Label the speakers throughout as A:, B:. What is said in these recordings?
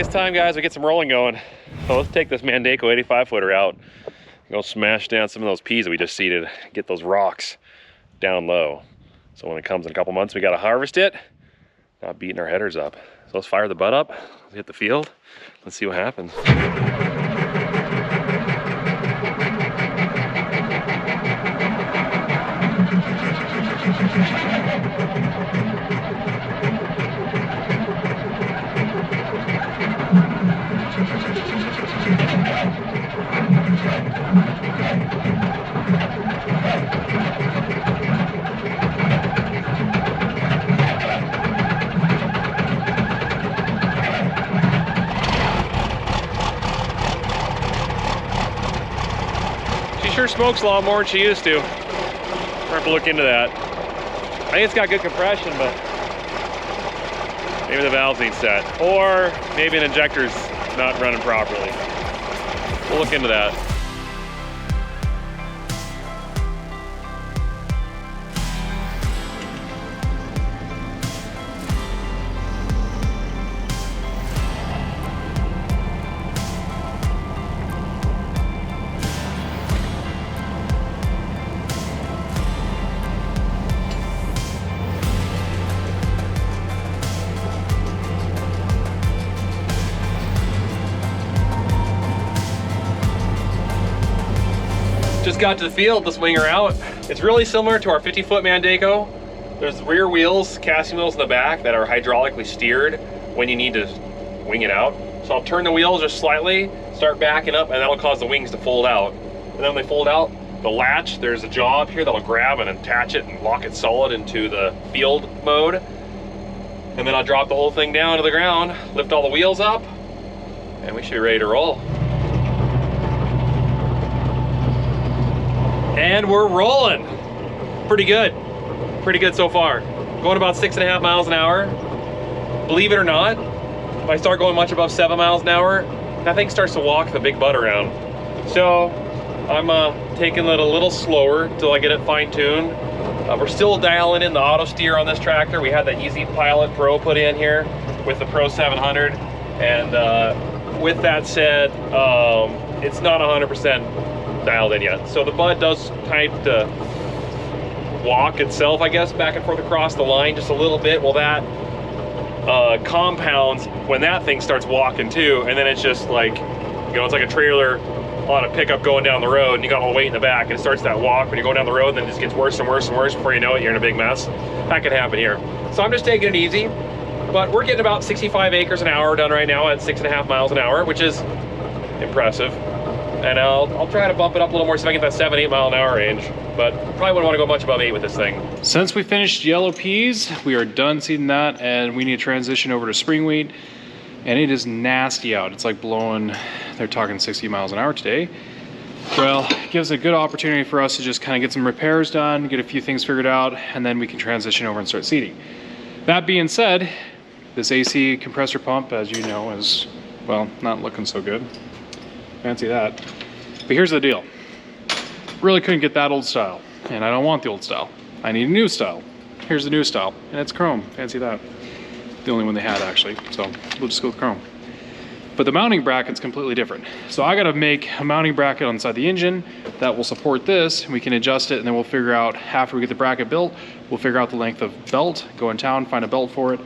A: it's time, guys, we get some rolling going. So let's take this Mandako 85 footer out. Go smash down some of those peas that we just seeded. Get those rocks down low. So when it comes in a couple months, we gotta harvest it. Not beating our headers up. So let's fire the butt up, let's hit the field. Let's see what happens. She sure smokes a lot more than she used to. We're gonna have to look into that. I think it's got good compression, but maybe the valves need set. Or maybe an injector's not running properly. We'll look into that. Just got to the field, let's wing her out. It's really similar to our 50-foot Mandako. There's rear wheels, casting wheels in the back that are hydraulically steered when you need to wing it out. So I'll turn the wheels just slightly, start backing up, and that'll cause the wings to fold out. And then when they fold out, the latch, there's a jaw up here that'll grab and attach it and lock it solid into the field mode. And then I'll drop the whole thing down to the ground, lift all the wheels up, and we should be ready to roll. And we're rolling. Pretty good so far. Going about 6.5 miles an hour. Believe it or not, if I start going much above 7 miles an hour, that thing starts to walk the big butt around. So I'm taking it a little slower till I get it fine-tuned. We're still dialing in the auto steer on this tractor. We had the Easy Pilot Pro put in here with the Pro 700. And with that said, it's not 100% dialed in yet. So the bud does type to walk itself, I guess, back and forth across the line just a little bit. Well, that compounds when that thing starts walking too, and then it's just like, you know, it's like a trailer on a pickup going down the road, and you got all the weight in the back, and it starts that walk when you go down the road, and then it just gets worse and worse and worse. Before you know it, you're in a big mess. That could happen here. So I'm just taking it easy, but we're getting about 65 acres an hour done right now at 6.5 miles an hour, which is impressive. And I'll try to bump it up a little more so I can get that 7-8 mile an hour range, but probably wouldn't want to go much above 8 with this thing. Since we finished yellow peas, we are done seeding that, and we need to transition over to spring wheat, and it is nasty out. It's like blowing, they're talking 60 miles an hour today. Well, it gives a good opportunity for us to just kind of get some repairs done, get a few things figured out, and then we can transition over and start seeding. That being said, this AC compressor pump, as you know, is, well, not looking so good. Fancy that. But here's the deal. Really couldn't get that old style, and I don't want the old style. I need a new style. Here's the new style, and it's chrome. Fancy that. The only one they had, actually, so we'll just go with chrome. But the mounting bracket's completely different. So I gotta make a mounting bracket on inside the engine that will support this, and we can adjust it, and then we'll figure out, after we get the bracket built, we'll figure out the length of belt, go in town, find a belt for it,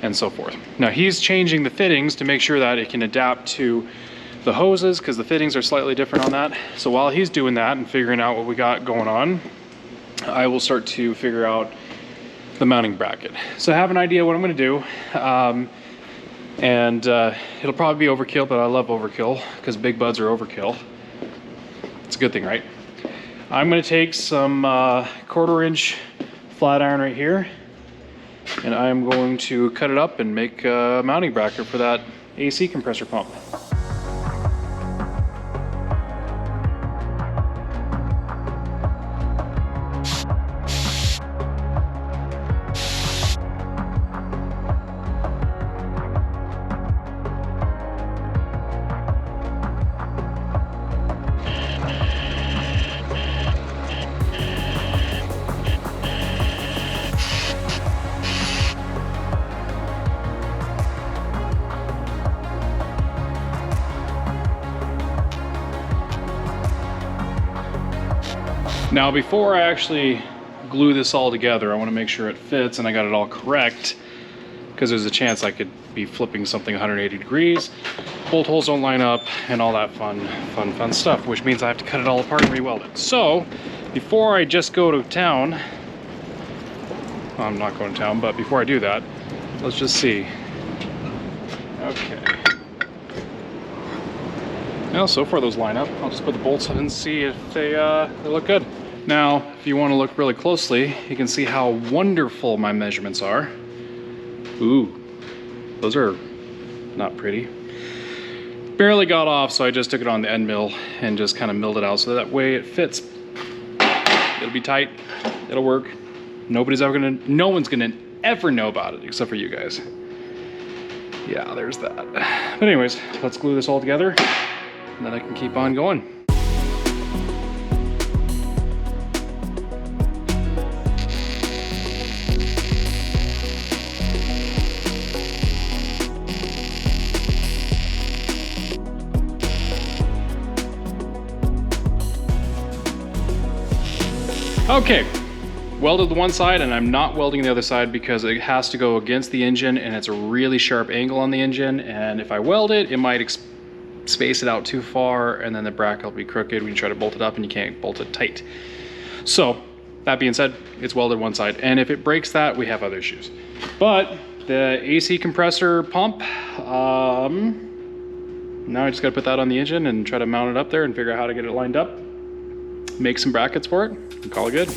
A: and so forth. Now he's changing the fittings to make sure that it can adapt to the hoses, because the fittings are slightly different on that. So while he's doing that and figuring out what we got going on, I will start to figure out the mounting bracket. So I have an idea what I'm going to do, and it'll probably be overkill, but I love overkill because big buds are overkill. It's a good thing, right? I'm going to take some 1/4 inch flat iron right here, and I'm going to cut it up and make a mounting bracket for that AC compressor pump.
B: Now, before I actually glue this all together, I want to make sure it fits and I got it all correct, because there's a chance I could be flipping something 180 degrees, bolt holes don't line up, and all that fun stuff, which means I have to cut it all apart and re-weld it. So, before I just go to town, well, I'm not going to town, but before I do that, let's just see. Okay. Well, so far those line up. I'll just put the bolts in and see if they look good. Now, if you want to look really closely, you can see how wonderful my measurements are. Ooh, those are not pretty. Barely got off, so I just took it on the end mill and just kind of milled it out so that way it fits. It'll be tight, it'll work. No one's gonna ever know about it except for you guys. Yeah, there's that. But anyways, let's glue this all together and then I can keep on going. Okay, welded the one side and I'm not welding the other side because it has to go against the engine and it's a really sharp angle on the engine, and if I weld it, it might space it out too far and then the bracket will be crooked when you try to bolt it up and you can't bolt it tight. So that being said, it's welded one side, and if it breaks that, we have other issues. But the AC compressor pump, now I just gotta put that on the engine and try to mount it up there and figure out how to get it lined up, make some brackets for it, and call it good.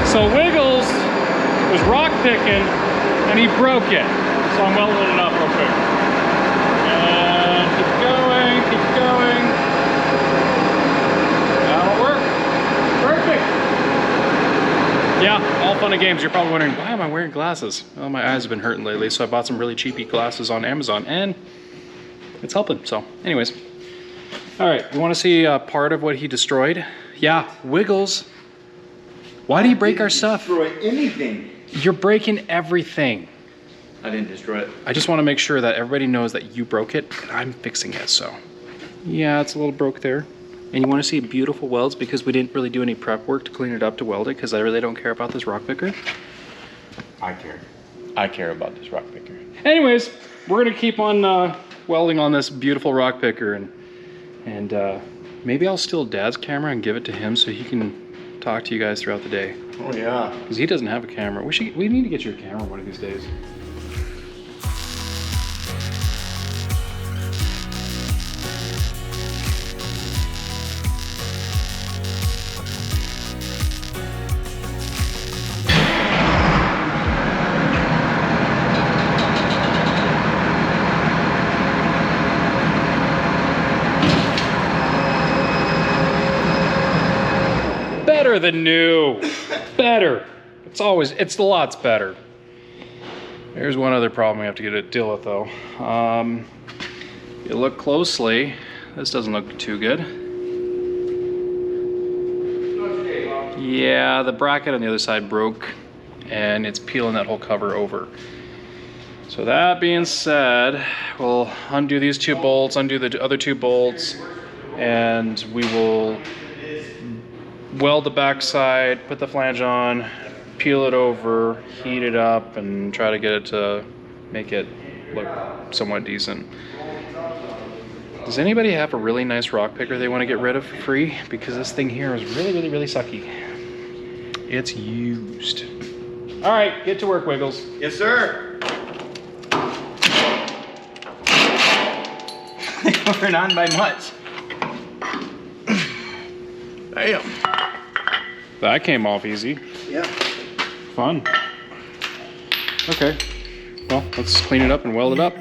B: So Wiggles was rock picking and he broke it. So I'm welding it up real quick. And keep going, keep going. That'll work. Perfect. Yeah, all fun and games. You're probably wondering, why am I wearing glasses? Well, my eyes have been hurting lately, so I bought some really cheapy glasses on Amazon and it's helping. So anyways. All right, you want to see part of what he destroyed? Yeah, Wiggles. Why do you break our stuff?
C: Destroy anything.
B: You're breaking everything.
C: I didn't destroy it.
B: I just want to make sure that everybody knows that you broke it and I'm fixing it, so. Yeah, it's a little broke there. And you want to see beautiful welds because we didn't really do any prep work to clean it up to weld it because I really don't care about this rock picker.
C: I care. I care about this rock picker.
B: Anyways, we're going to keep on welding on this beautiful rock picker, and maybe I'll steal Dad's camera and give it to him so he can talk to you guys throughout the day.
C: Oh yeah.
B: Because he doesn't have a camera. We need to get you a camera one of these days. Better than new. Better. It's lots better. There's one other problem we have to deal with though. You look closely, this doesn't look too good. Yeah, the bracket on the other side broke and it's peeling that whole cover over. So that being said, we'll undo these two bolts, undo the other two bolts, and we will weld the back side, put the flange on, peel it over, heat it up, and try to get it to make it look somewhat decent. Does anybody have a really nice rock picker they want to get rid of for free? Because this thing here is really sucky. It's used. All right, get to work, Wiggles.
C: Yes, sir. They weren't on by much. Damn.
B: That came off easy.
C: Yeah.
B: Fun. Okay. Well, let's clean it up and weld it up.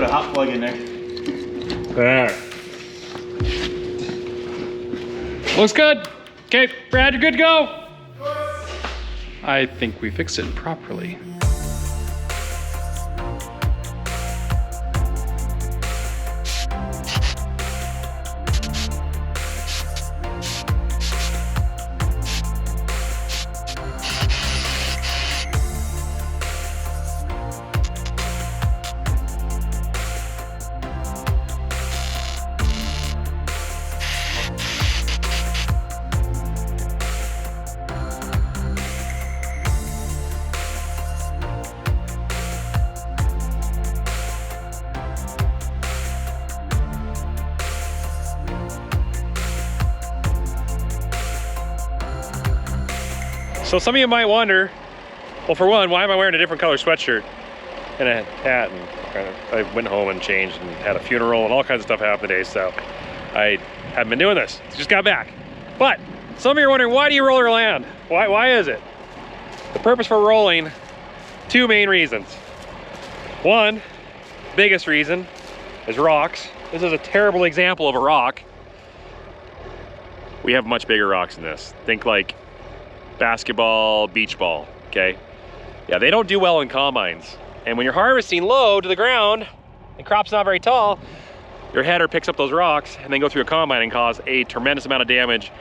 C: put a hot plug in there.
A: There.
B: Looks good. Okay, Brad, you're good to go. I think we fixed it properly.
A: So some of you might wonder, well, for one, why am I wearing a different color sweatshirt and a hat? And I went home and changed and had a funeral and all kinds of stuff happened today, so I haven't been doing this. Just got back. But some of you are wondering, why do you roll your land? Why is it? The purpose for rolling, two main reasons. One, biggest reason, is rocks. This is a terrible example of a rock. We have much bigger rocks than this. Think like basketball, beach ball, okay? Yeah, they don't do well in combines. And when you're harvesting low to the ground, and crop's not very tall, your header picks up those rocks and then go through a combine and cause a tremendous amount of damage,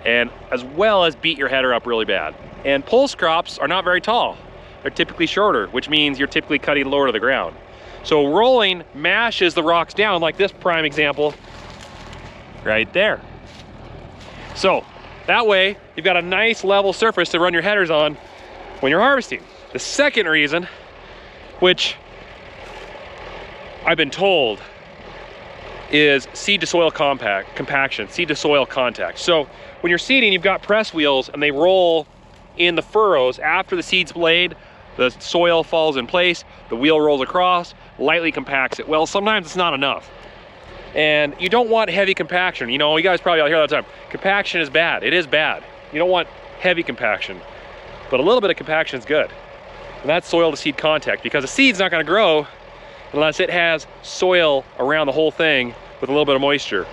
A: and as well as beat your header up really bad. And pulse crops are not very tall. They're typically shorter, which means you're typically cutting lower to the ground. So rolling mashes the rocks down, like this prime example right there. So that way, you've got a nice level surface to run your headers on when you're harvesting. The second reason, which I've been told, is seed to soil compaction, seed to soil contact. So when you're seeding, you've got press wheels and they roll in the furrows. After the seed's laid, the soil falls in place, the wheel rolls across, lightly compacts it. Well, sometimes it's not enough. And you don't want heavy compaction. You know, you guys probably all hear that all the time. Compaction is bad. It is bad. You don't want heavy compaction, but a little bit of compaction is good. And that's soil to seed contact, because the seed's not going to grow unless it has soil around the whole thing with a little bit of moisture.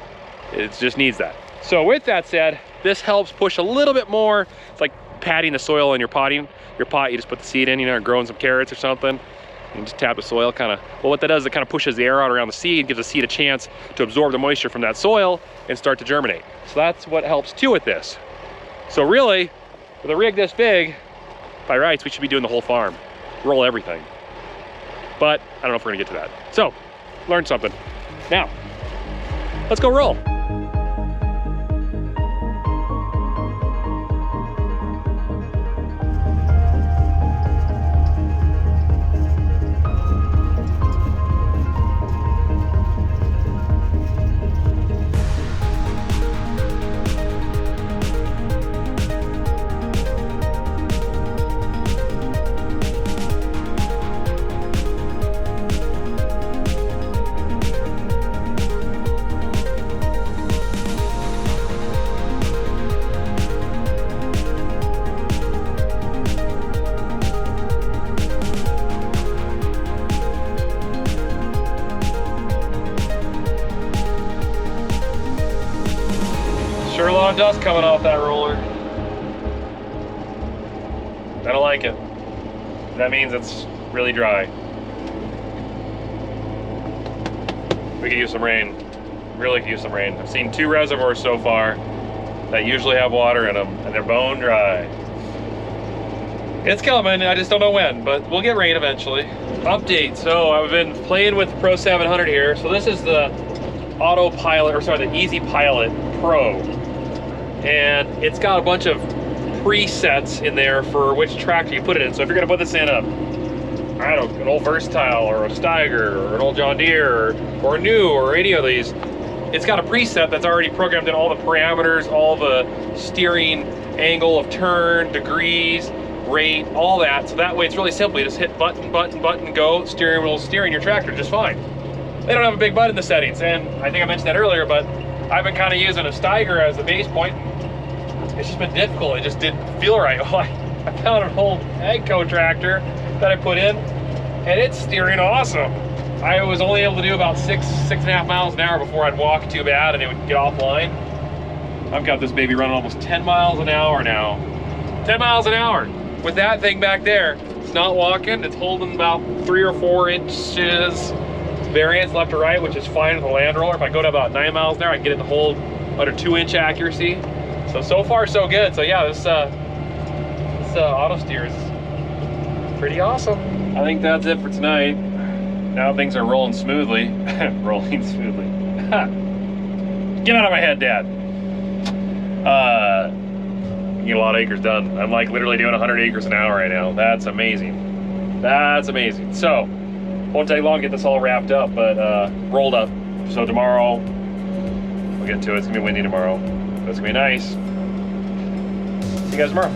A: It just needs that. So with that said, this helps push a little bit more. It's like patting the soil in your potting. Your pot, you just put the seed in, you know, growing some carrots or something. You just tap the soil, kind of, well, what that does is it kind of pushes the air out around the seed, gives the seed a chance to absorb the moisture from that soil and start to germinate. So that's what helps too with this. So really, with a rig this big, by rights, we should be doing the whole farm. Roll everything. But I don't know if we're gonna get to that. So, learn something. Now, let's go roll. Sure, a lot of dust coming off that roller. I don't like it. That means it's really dry. We could use some rain. Really could use some rain. I've seen 2 reservoirs so far that usually have water in them, and they're bone dry. It's coming, I just don't know when, but we'll get rain eventually. Update, so I've been playing with Pro 700 here. So this is the Autopilot, or sorry, the Easy Pilot Pro. And it's got a bunch of presets in there for which tractor you put it in. So if you're gonna put this in a, I don't know, an old Versatile or a Steiger or an old John Deere or a new or any of these, it's got a preset that's already programmed in all the parameters, all the steering angle of turn, degrees, rate, all that. So that way it's really simple. You just hit button, button, button, go, steering wheel, steering your tractor just fine. They don't have a big button in the settings, and I think I mentioned that earlier, but I've been kind of using a Steiger as the base point. It's just been difficult. It just didn't feel right. I found an old Agco tractor that I put in, and it's steering awesome. I was only able to do about 6.5 miles an hour before I'd walk too bad and it would get offline. I've got this baby running almost 10 miles an hour now. 10 miles an hour with that thing back there. It's not walking, it's holding about 3 or 4 inches variance left to right, which is fine with the land roller. If I go to about 9 miles an hour, I can get it to hold under 2-inch accuracy. So far so good. So yeah, this auto steer is pretty awesome. I think that's it for tonight. Now things are rolling smoothly. Rolling smoothly. Get out of my head, Dad. Get a lot of acres done. I'm like literally doing 100 acres an hour right now. That's amazing. That's amazing. So, won't take long to get this all wrapped up, but rolled up. So tomorrow, we'll get to it. It's gonna be windy tomorrow. But it's gonna be nice. See you guys tomorrow.